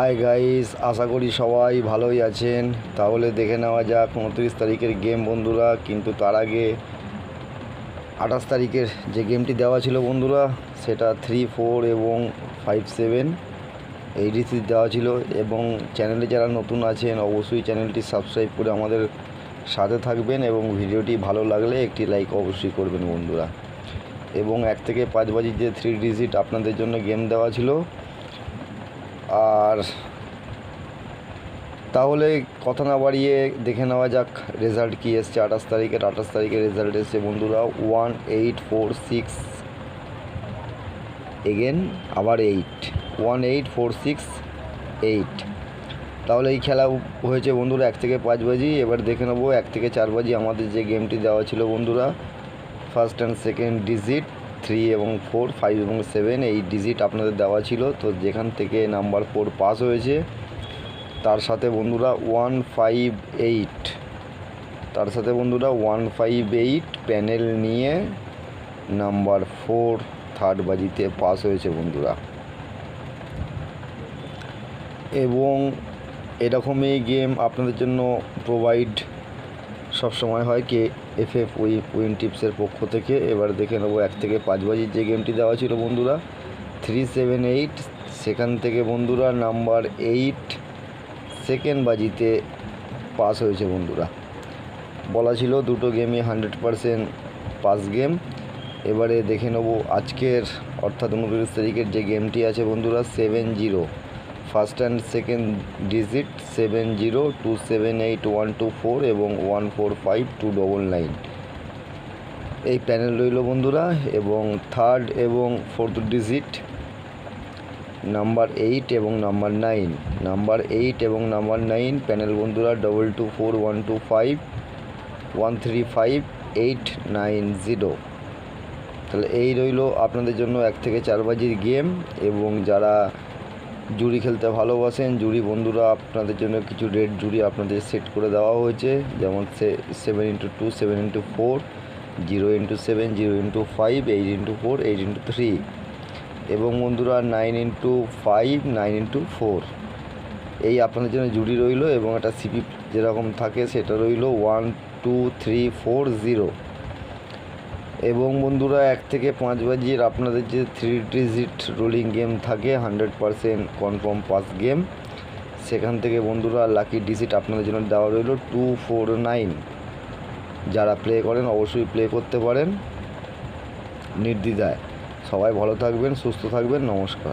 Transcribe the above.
Hi guys, আশা করি সবাই ভালোই আছেন। তাহলে দেখে নেওয়া যাক 29 তারিখের গেম বন্ধুরা। কিন্তু তার আগে 28 তারিখের যে গেমটি দেওয়া ছিল বন্ধুরা, সেটা 3, 4 এবং 5, 7 এই রিসিভ দেওয়া ছিল। এবং চ্যানেলে যারা নতুন আছেন অবশ্যই চ্যানেলটি সাবস্ক্রাইব করে আমাদের সাথে থাকবেন এবং ভিডিওটি ভালো লাগলে একটি লাইক অবশ্যই করবেন বন্ধুরা। এবং 1 থেকে 5 বাজির যে 3 ডিজিট আপনাদের জন্য গেম দেওয়া ছিল। আর তাহলে কথা না বাড়িয়ে দেখে নেওয়া যাক রেজাল্ট কী এসছে 28 তারিখের। 28 তারিখের রেজাল্ট এসছে বন্ধুরা 1846 এগেন আবার 1846 তাহলে এই খেলা হয়েছে বন্ধুরা 1 থেকে 5 বাজি। এবার দেখে নেবো 1 থেকে 4 বাজি আমাদের যে গেমটি দেওয়া ছিল বন্ধুরা। ফার্স্ট অ্যান্ড সেকেন্ড ডিজিট 3 এবং 4, 5 এবং 7 এই ডিজিট আপনাদের দেওয়া ছিল। তো যেখান থেকে নাম্বার 4 পাস হয়েছে তার সাথে বন্ধুরা 158 প্যানেল নিয়ে নাম্বার 4 থার্ড বাজিতে পাস হয়েছে বন্ধুরা। এবং এরকমই গেম আপনাদের জন্য প্রোভাইড সবসময় হয় FF উইন টিপসের পক্ষ থেকে। এবার দেখে নেবো 1 থেকে 5 বাজির যে গেমটি দেওয়া ছিল বন্ধুরা 378, সেখান থেকে বন্ধুরা নাম্বার 8 সেকেন্ড বাজিতে পাস হয়েছে বন্ধুরা। বলা ছিল দুটো গেমই 100% পাস গেম। এবারে দেখে নেবো আজকের অর্থাৎ 29 তারিখের যে গেমটি আছে বন্ধুরা 70, ফার্স্ট অ্যান্ড সেকেন্ড ডিজিট 70, 278, 124 এবং 145,299 এই প্যানেল রইল বন্ধুরা। এবং থার্ড এবং ফোর্থ ডিজিট নাম্বার 8 এবং নাম্বার 9 প্যানেল বন্ধুরা 224, 125, 135, 890। তাহলে এই রইল আপনাদের জন্য 1 থেকে 4 বাজির গেম। এবং যারা জুড়ি খেলতে ভালোবাসেন জুড়ি বন্ধুরা, আপনাদের জন্য কিছু রেড জুড়ি আপনাদের সেট করে দেওয়া হয়েছে। যেমন 7x2, 7x4, 0x7, 0x5, 8x4, 8x3 এবং বন্ধুরা 9x5, 9x4 এই আপনাদের জন্য জুড়ি রইল। এবং একটা সিপি যেরকম থাকে সেটা রইল 1, 2, 3, 4, 0। এবং বন্ধুরা 1 থেকে 5 বাজির আপনাদের যে 3 ডিজিট রোলিং গেম থাকে 100% কনফার্ম পাস গেম, সেখান থেকে বন্ধুরা লাকি ডিজিট আপনাদের জন্য দেওয়া রইল 249। যারা প্লে করেন অবশ্যই প্লে করতে পারেন নির্দ্বিধায়। সবাই ভালো থাকবেন, সুস্থ থাকবেন, নমস্কার।